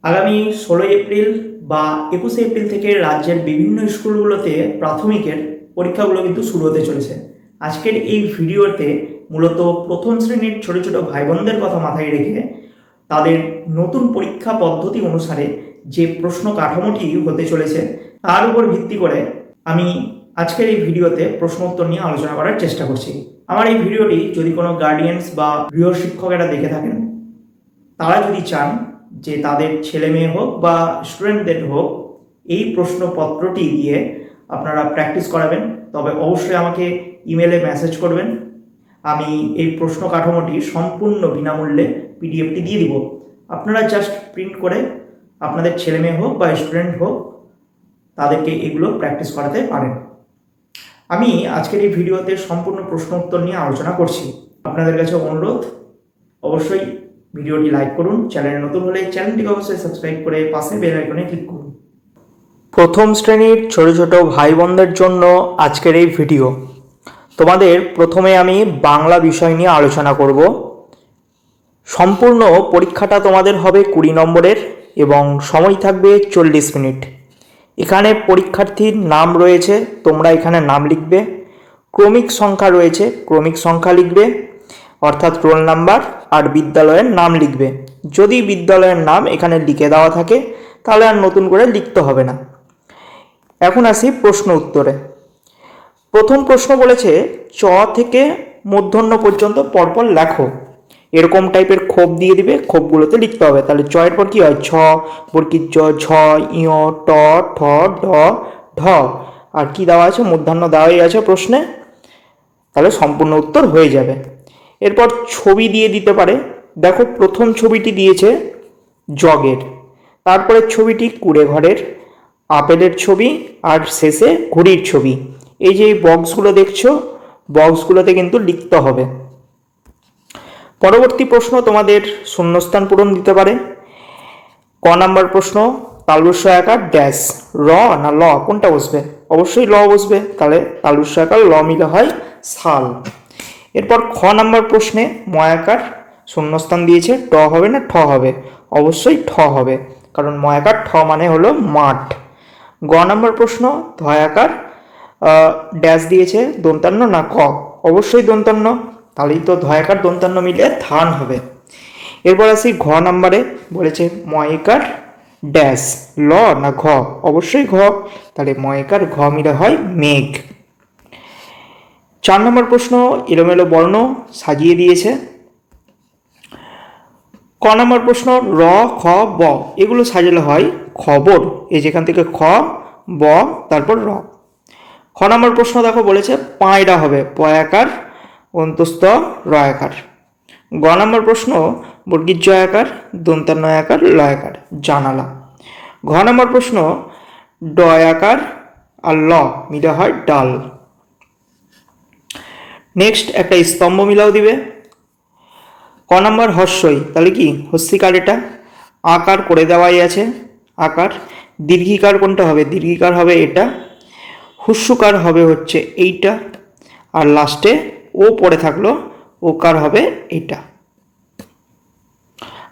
আগামী 16 এপ্রিল বা 21 এপ্রিল থেকে রাজ্যের বিভিন্ন স্কুলগুলোতে প্রাথমিকের পরীক্ষাগুলো কিন্তু শুরু হতে চলেছে। আজকের এই ভিডিওতে মূলত প্রথম শ্রেণীর ছোট ছোট ভাই বোনদের কথা মাথায় রেখে তাদের নতুন পরীক্ষা পদ্ধতি অনুসারে যে প্রশ্ন কাঠামোটি হতে চলেছে তার উপর ভিত্তি করে আমি আজকের এই ভিডিওতে প্রশ্ন উত্তর নিয়ে আলোচনা করার চেষ্টা করছি। আমার এই ভিডিওটি যদি কোনো গার্ডিয়ানস বা গৃহ শিক্ষকেরা দেখে থাকেন, তারা যদি চান যে তাদের ছেলে মেয়ে হোক বা স্টুডেন্টদের হোক এই প্রশ্নপত্রটি দিয়ে আপনারা প্র্যাকটিস করাবেন, তবে অবশ্যই আমাকে ইমেলে মেসেজ করবেন। আমি এই প্রশ্ন কাঠামোটি সম্পূর্ণ বিনামূল্যে পিডিএফটি দিয়ে দিব। আপনারা জাস্ট প্রিন্ট করে আপনাদের ছেলে মেয়ে হোক বা স্টুডেন্ট হোক তাদেরকে এগুলো প্র্যাকটিস করাতে পারেন। আমি আজকের এই ভিডিওতে সম্পূর্ণ প্রশ্ন উত্তর নিয়ে আলোচনা করছি। আপনাদের কাছে অনুরোধ, অবশ্যই ভিডিওটি লাইক করুন, চ্যানেলে নতুন হলে চ্যানেলটিকে অবশ্যই সাবস্ক্রাইব করে পাশে বেল আইকনে ক্লিক করুন। প্রথম শ্রেণীর ছোট ছোট ভাই বোনদের জন্য আজকের এই ভিডিও। তোমাদের প্রথমে আমি বাংলা বিষয় নিয়ে আলোচনা করব। সম্পূর্ণ পরীক্ষাটা তোমাদের হবে 20 নম্বরের এবং সময় থাকবে 40 মিনিট। এখানে পরীক্ষার্থীর নাম রয়েছে, তোমরা এখানে নাম লিখবে। ক্রমিক সংখ্যা রয়েছে, ক্রমিক সংখ্যা লিখবে, অর্থাৎ রোল নাম্বার আর বিদ্যালয়ের নাম লিখবে। যদি বিদ্যালয়ের নাম এখানে লিখে দেওয়া থাকে তাহলে আর নতুন করে লিখতে হবে না। এখন আসি প্রশ্ন উত্তরে। প্রথম প্রশ্ন বলেছে চ থেকে মূর্ধন্য পর্যন্ত পরপর লেখো। এরকম টাইপের খোপ দিয়ে দিবে, খোপগুলোতে লিখতে হবে। তাহলে চ এর পর কি হয়? ছ, বর্গীর জ, ঝ, ইয়, ট, ঠ, ড, ঢ। আর কি দেওয়া আছে? মূর্ধন্য দেওয়াই আছে প্রশ্নে। তাহলে সম্পূর্ণ উত্তর হয়ে যাবে। এরপর ছবি দিয়ে দিতে পারে। দেখো, প্রথম ছবিটি দিয়েছে জগের, তারপরে ছবিটি কুড়ে ঘরের, আপেলের ছবি, আর শেষে ঘড়ির ছবি। এই যে এই বক্সগুলো দেখছো, বক্সগুলোতে কিন্তু লিখতে হবে। পরবর্তী প্রশ্ন তোমাদের শূন্যস্থান পূরণ দিতে পারে। ক নাম্বার প্রশ্ন, তালব্য আকার ড্যাশ, র না ল, কোনটা বসবে? অবশ্যই ল বসবে। তাহলে তালব্য আকার ল মিলে হয় শাল। এরপর খ নাম্বার প্রশ্নে ময়াকার শূন্যস্থান দিয়েছে, ট হবে না ঠ হবে? অবশ্যই ঠ হবে, কারণ ময়াকার ঠ মানে হলো মাঠ। গ নাম্বার প্রশ্ন ধয়াকার ড্যাশ দিয়েছে, দন্তান্ন না ক? অবশ্যই দন্তান্ন, তাহলেই তো ধয়াকার দন্তান্ন মিলে ধান হবে। এরপর আসি ঘ নাম্বারে, বলেছে ময়কার ড্যাশ, ল না ঘ? অবশ্যই ঘ, তাহলে ময়কার ঘ মিলে হয় মেঘ। 4 নম্বর প্রশ্ন এলোমেলো বর্ণ সাজিয়ে দিয়েছে। ক নম্বর প্রশ্ন র, খ, ব এগুলো সাজালে হয় খবর। এই যেখান থেকে খ, ব, তারপর র। খ নম্বর প্রশ্ন দেখো বলেছে পায়রা হবে, পয়াকার অন্তস্থ রয়াকার। গ নম্বর প্রশ্ন বর্গীর জয়াকার দন্তান্ন আকার লয়াকার, জানালা। ঘ নম্বর প্রশ্ন ডয়াকার আর ল মিলে হয় ডাল। নেক্সট একটা স্তম্ভ মিলাও দিবে। ক নাম্বার হস্যই, তাহলে কি হস্যিকার, এটা আকার করে দেওয়াই আছে আকার। দীর্ঘিকার কোনটা হবে? দীর্ঘিকার হবে এটা। হুস্যকার হবে হচ্ছে এইটা, আর লাস্টে ও পড়ে থাকলো, ওকার হবে এইটা।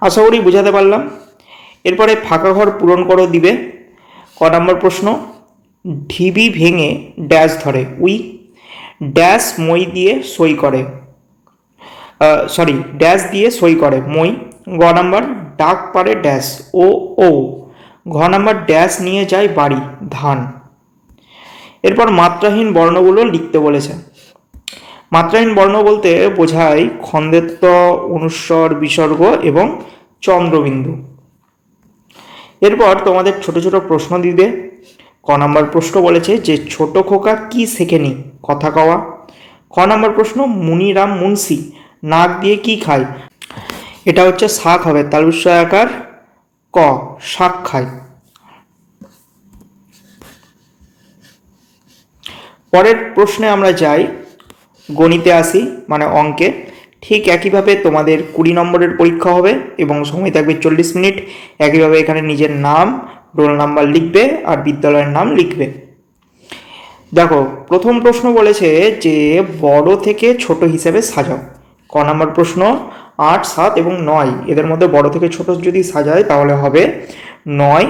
আশা করি বুঝাতে পারলাম। এরপরে ফাঁকা ঘর পূরণ করো দিবে। ক নম্বর প্রশ্ন ঢিবি ভেঙে ড্যাশ ধরে, উই ড্যাশ মই দিয়ে সই করে, ড্যাশ দিয়ে সই করে, মই। গ নাম্বার ডাক পারে ড্যাশ, ও ও। ঘ নাম্বার ড্যাশ নিয়ে যায় বাড়ি, ধান। এরপর মাত্রাহীন বর্ণগুলো লিখতে বলেছে। মাত্রাহীন বর্ণ বলতে বোঝায় খন্দেত্ব, অনুস্বর, বিসর্গ এবং চন্দ্রবিন্দু। এরপর তোমাদের ছোট ছোট প্রশ্ন দিবে। ক নাম্বার প্রশ্ন বলেছে যে ছোট খোকা কি শেখেনি? কথা কওয়া। খ নাম্বার প্রশ্ন মুনিরাম মুন্সি নাক দিয়ে কি খায়? এটা হচ্ছে শাক হবে, তালব্য আকার ক, শাক খায়। পরের প্রশ্নে আমরা যাই, গণিতে আসি, মানে অঙ্কে। ঠিক একইভাবে তোমাদের 20 নম্বরের পরীক্ষা হবে এবং সময় থাকবে 40 মিনিট। একইভাবে এখানে নিজের নাম, রোল নাম্বার লিখবে আর বিদ্যালয়ের নাম লিখবে। দেখো, প্রথম প্রশ্ন বলেছে যে বড় থেকে ছোট হিসেবে সাজাও। ক নম্বর প্রশ্ন 8, 7 এবং 9 এদের মধ্যে বড় থেকে ছোট যদি সাজায় তাহলে হবে 9,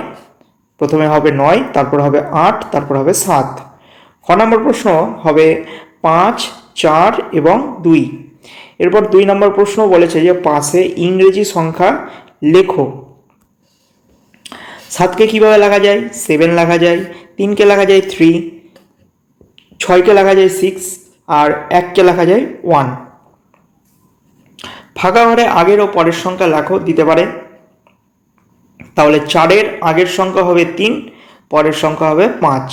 প্রথমে হবে 9, তারপর হবে 8, তারপর হবে 7। খ নম্বর প্রশ্ন হবে 5, 4 এবং 2। এরপর 2 নম্বর প্রশ্ন বলেছে যে পাশে ইংরেজি সংখ্যা লেখো। 7কে কীভাবে লেখা যায়? 7 লেখা যায়, 3কে লেখা যায় 3, 6কে লেখা যায় 6 আর 1কে লেখা যায় 1। ফাঁকা ঘরে আগের ও পরের সংখ্যা লেখো দিতে পারে, তাহলে 4-এর আগের সংখ্যা হবে 3, পরের সংখ্যা হবে 5।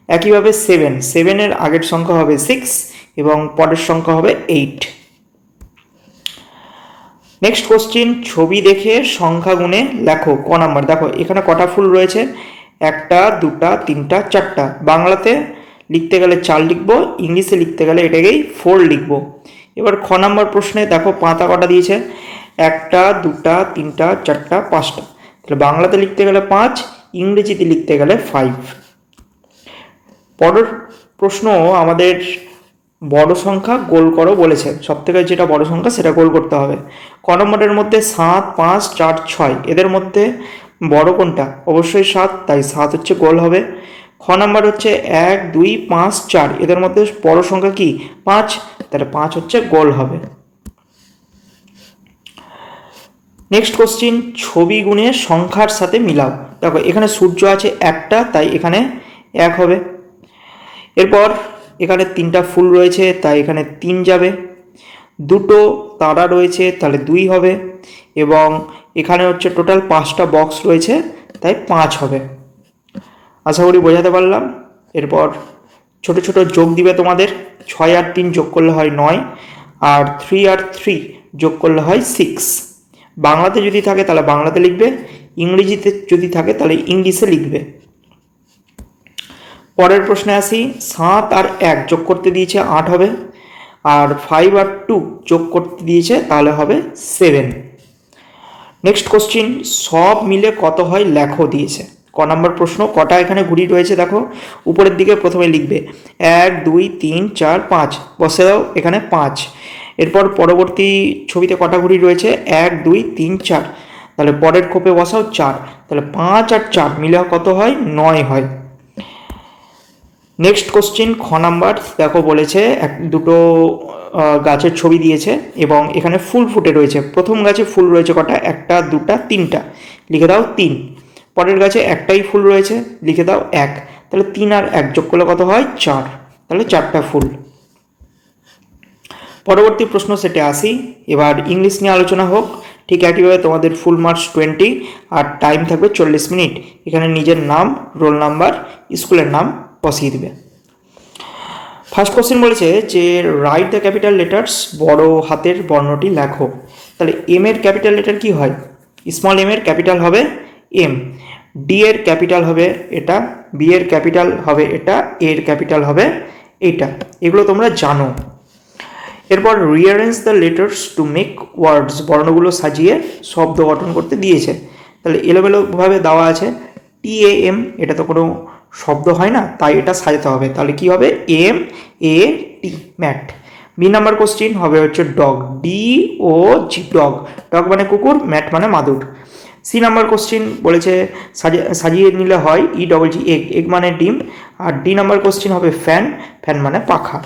একইভাবে 7-এর আগের সংখ্যা হবে 6 এবং পরের সংখ্যা হবে 8। নেক্সট কোশ্চিন, ছবি দেখে সংখ্যা গুণে লেখো। ক নাম্বার? দেখো এখানে কটা ফুল রয়েছে, 1টা 2টা 3টা 4টা। বাংলাতে লিখতে গেলে 4 লিখবো, ইংলিশে লিখতে গেলে এটাকেই 4 লিখবো। এবার খ নম্বর প্রশ্নে দেখো পাতা কটা দিয়েছে, 1টা 2টা 3টা 4টা 5টা। তাহলে বাংলাতে লিখতে গেলে 5, ইংরেজিতে লিখতে গেলে 5। পরের প্রশ্ন আমাদের বড় সংখ্যা গোল করো বলেছে, সব থেকে যেটা বড় সংখ্যা সেটা গোল করতে হবে। ক নম্বরের মধ্যে 7, 5, 4, 6 এদের মধ্যে বড় কোনটা? অবশ্যই 7, তাই 7 হচ্ছে গোল হবে। খ নম্বর হচ্ছে 1, 2, 5, 4 এদের মধ্যে বড় সংখ্যা কি? 5, তাহলে 5 হচ্ছে গোল হবে। নেক্সট কোশ্চিন, ছবি গুণে সংখ্যার সাথে মিলাও। দেখো এখানে সূর্য আছে একটা, তাই এখানে 1 হবে। এরপর এখানে 3টা ফুল রয়েছে, তাই এখানে 3 যাবে। 2টো তারা রয়েছে, তাহলে 2 হবে। এবং এখানে হচ্ছে টোটাল 5টা বক্স রয়েছে, তাই 5 হবে। আশা করি বোঝাতে পারলাম। এরপর ছোট ছোট যোগ দিবে তোমাদের, 6 আর 3 যোগ করলে হয় 9, আর 3 আর 3 যোগ করলে হয় 6। বাংলাতে যদি থাকে তাহলে বাংলাতে লিখবে, ইংরেজিতে যদি থাকে তাহলে ইংলিশে লিখবে। পরের প্রশ্নে আসি, 7 আর 1 যোগ করতে দিয়েছে 8 হবে, আর 5 আর 2 যোগ করতে দিয়েছে তাহলে হবে 7। নেক্সট কোশ্চিন, সব মিলে কত হয় লেখো দিয়েছে। ক নম্বর প্রশ্ন, কটা এখানে ঘুড়ি রয়েছে দেখো, উপরের দিকে প্রথমে লিখবে 1, 2, 3, 4, 5, বসে দাও এখানে 5। এরপর পরবর্তী ছবিতে কটা ঘুড়ি রয়েছে, 1, 2, 3, 4, তাহলে পরের খোপে বসাও 4, তাহলে 5 আর 4 মিলে কত হয়? 9 হয়। নেক্সট কোশ্চিন, খ নাম্বার দেখো বলেছে দুটো গাছের ছবি দিয়েছে এবং এখানে ফুল ফুটে রয়েছে। প্রথম গাছে ফুল রয়েছে কটা? 1টা 2টা 3টা, লিখে দাও 3। পরের গাছে একটাই ফুল রয়েছে, লিখে দাও 1। তাহলে 3 আর 1 যোগ করলে কত হয়? 4, তাহলে 4টা ফুল। পরবর্তী প্রশ্ন সেটে আসি। এবার ইংলিশ নিয়ে আলোচনা হোক। ঠিক একইভাবে তোমাদের ফুল মার্কস 20 আর টাইম থাকবে 40 মিনিট। এখানে নিজের নাম, রোল নাম্বার, স্কুলের নাম বসিয়ে দিবে। ফার্স্ট কোশ্চেন বলেছে যে রাইট দ্য ক্যাপিটাল লেটার্স, বড় হাতের বর্ণটি লেখো। তাহলে এম এর ক্যাপিটাল লেটার কি হয়? স্মল এম এর ক্যাপিটাল হবে এম, ডি এর ক্যাপিটাল হবে এটা, বি এর ক্যাপিটাল হবে এটা, এর ক্যাপিটাল হবে এটা। এগুলো তোমরা জানো। এরপর rearrange the letters to make words, বর্ণগুলো সাজিয়ে শব্দ গঠন করতে দিয়েছে। তাহলে এলোমেলোভাবে দেওয়া আছে। TAM, এটা তো কোনো শব্দ হয় না, তাই এটা সাজাতে হবে। তাহলে কি হবে? MAT, mat. B number question হবে হচ্ছে ডগ, DOG, ডগ। ডগ মানে কুকুর, ম্যাট মানে মাদুর। সি নাম্বার কোশ্চিন বলেছে সাজিয়ে নিলে হয় EGG, এগ, এগ মানে ডিম। আর ডি নাম্বার কোশ্চিন হবে ফ্যান, ফ্যান মানে পাখা।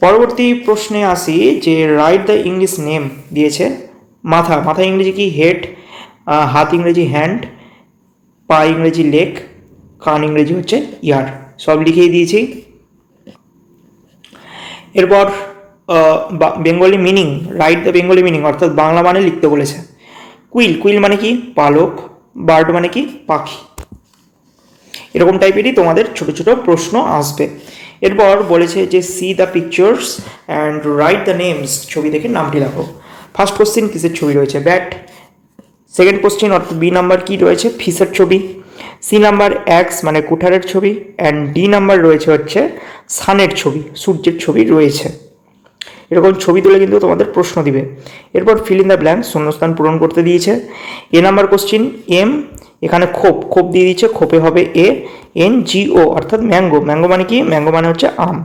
পরবর্তী প্রশ্নে আসি যে রাইট দ্য ইংলিশ নেম দিয়েছে। মাথা, মাথা ইংরেজি কি? হেড। হাত ইংরেজি হ্যান্ড, পা ইংরেজি লেগ, কান ইংরেজি হচ্ছে ইয়ার। সব লিখিয়ে দিয়েছি। এরপর Bengali meaning, write the Bengali meaning, অর্থাৎ বাংলা মানে লিখতে বলেছে। কুইল, কুইল মানে কি? পালক। বার্ড মানে কি? পাখি। এরকম টাইপেরই তোমাদের ছোট ছোট প্রশ্ন আসবে। এরপর বলেছে যে C the pictures and write the names, ছবি দেখে নামটি লেখো। ফার্স্ট কোশ্চিন কিসের ছবি রয়েছে? ব্যাট। সেকেন্ড কোশ্চিন অর্থাৎ বি নাম্বার কি রয়েছে? ফিশের ছবি। সি নাম্বার এক্স মানে কুঠারের ছবি, অ্যান্ড ডি নাম্বার রয়েছে হচ্ছে সানের ছবি, সূর্যের ছবি রয়েছে। এরকম ছবি তুলে কিন্তু তোমাদের প্রশ্ন দিবে। এরপর ফিল ইন দ্য ব্ল্যাঙ্ক, শূন্যস্থান পূরণ করতে দিয়েছে। এ নাম্বার কোশ্চিন এম এখানে খোপ, খোপ দিয়ে দিচ্ছে, খোপে হবে ANGO অর্থাৎ ম্যাঙ্গো। ম্যাঙ্গো মানে কি? ম্যাঙ্গো মানে হচ্ছে আম।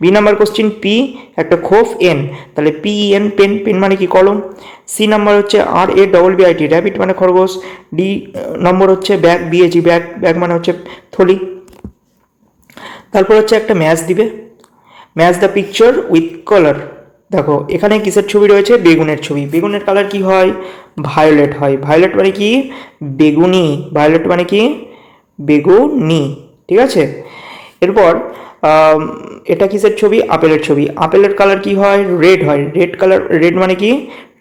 বি নাম্বার কোশ্চিন পি একটা খোপ এন, তাহলে PEN পেন, পেন মানে কি? কলম। সি নাম্বার হচ্ছে RABBIT র্যাবিট মানে খরগোশ। ডি নম্বর হচ্ছে ব্যাগ, BAG ব্যাগ, ব্যাগ মানে হচ্ছে থলি। তারপর হচ্ছে একটা ম্যাচ দিবে, match the picture with colour. দেখো এখানে কিসের ছবি রয়েছে? বেগুনের ছবি। বেগুনের কালার কি হয়? ভায়োলেট হয়। ভায়োলেট মানে কি? বেগুনি। ভায়োলেট মানে কি? বেগুনি। ঠিক আছে। এরপর এটা কিসের ছবি? আপেলের ছবি। আপেলের কালার কি হয়? রেড হয়। রেড কালার, রেড মানে কি?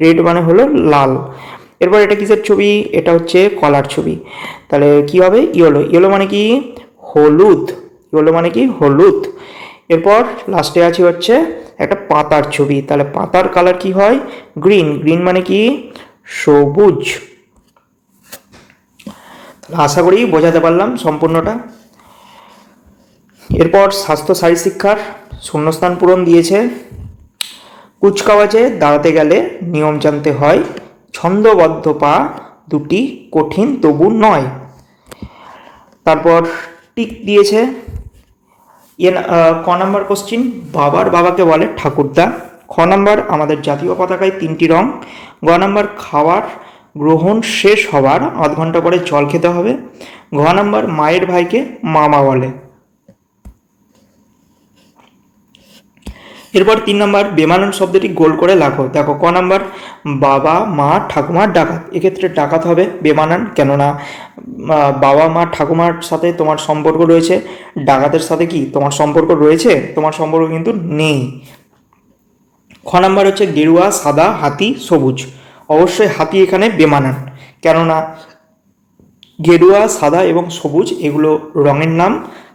রেড মানে হলো লাল। এরপর এটা কিসের ছবি? এটা হচ্ছে কলার ছবি। তাহলে কি হবে? ইয়েলো। ইয়েলো মানে কি? হলুদ। ইয়েলো মানে কি? হলুদ। এরপর লাস্টে আছে হচ্ছে একটা পাতার ছবি। তাহলে পাতার কালার কি হয়? গ্রিন। গ্রিন মানে কি? সবুজ। আশা করি বোঝাতে পারলাম সম্পূর্ণটা। এরপর স্বাস্থ্য শারীরশিক্ষার শূন্যস্থান পূরণ দিয়েছে। কুচকাওয়াজে দাঁড়াতে গেলে নিয়ম জানতে হয়, ছন্দবদ্ধ পা দুটি কঠিন তবু নয়। তারপর টিক দিয়েছে। ক নাম্বার কোশ্চিন, বাবার বাবাকে বলে ঠাকুরদা। খ নাম্বার, আমাদের জাতীয় পতাকায় 3টি রং। গ নাম্বার, খাবার গ্রহণ শেষ হবার আধ ঘন্টা পরে জল খেতে হবে। ঘ নাম্বার, মায়ের ভাইকে মামা বলে। এরপর 3 নম্বর, বেমানান শব্দটি গোল করে লেখো। দেখো ক নাম্বার, বাবা মা ঠাকুমার ডাকাত। এক্ষেত্রে ডাকাত হবে বেমানান, কেননা বাবা মা ঠাকুমার সাথে তোমার সম্পর্ক রয়েছে, ডাকাতের সাথে কি তোমার সম্পর্ক রয়েছে? তোমার সম্পর্ক কিন্তু নেই। খ নাম্বার হচ্ছে গেরুয়া, সাদা, হাতি, সবুজ। অবশ্যই হাতি এখানে বেমানান, কেননা গেরুয়া, সাদা এবং সবুজ এগুলো রঙের নাম,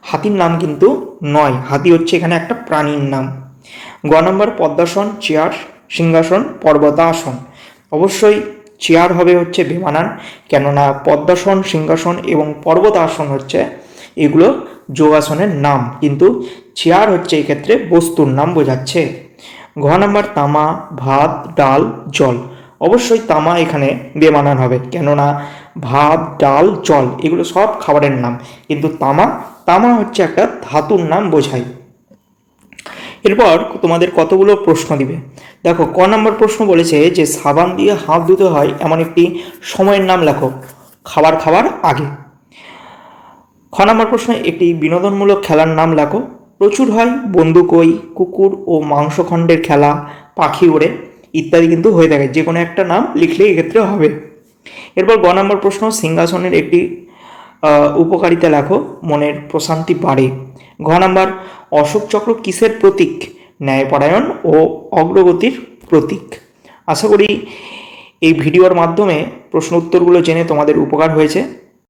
হাতির নাম কিন্তু নয়। হাতি হচ্ছে এখানে একটা প্রাণীর নাম। গ নম্বর, পদ্মাসন, চেয়ার, সিংহাসন, পর্বতাসন। অবশ্যই চেয়ার হবে হচ্ছে বেমানান, কেননা পদ্মাসন, সিংহাসন এবং পর্বতাসন হচ্ছে এগুলো যোগাসনের নাম, কিন্তু চেয়ার হচ্ছে এক্ষেত্রে বস্তুর নাম বোঝাচ্ছে। ঘ নম্বর, তামা, ভাত, ডাল, জল। অবশ্যই তামা এখানে বেমানান হবে, কেননা ভাত, ডাল, জল এগুলো সব খাবারের নাম, কিন্তু তামা হচ্ছে একটা ধাতুর নাম বোঝায়। এরপর তোমাদের কতগুলো প্রশ্ন দিবে। দেখো ক নম্বর প্রশ্ন বলেছে যে সাবান দিয়ে হাত ধুতে হয় এমন একটি সময়ের নাম লেখো খাবার খাওয়ার আগে। খ নম্বর প্রশ্ন, একটি বিনোদনমূলক খেলার নাম লেখো। প্রচুর হয় বন্দুকই, কুকুর ও মাংসখণ্ডের খেলা, পাখি ওড়ে ইত্যাদি কিন্তু হয়ে থাকে, যে কোনো একটা নাম লিখলে এক্ষেত্রে হবে। এরপর গ নম্বর প্রশ্ন, সিংহাসনের একটি উপকারিতা লেখো, মনের প্রশান্তি বাড়ে। ঘ নাম্বার, অশোক চক্র কিসের প্রতীক? ন্যায়পরায়ণ ও অগ্রগতির প্রতীক। আশা করি এই ভিডিওর মাধ্যমে প্রশ্ন উত্তরগুলো জেনে তোমাদের উপকার হয়েছে।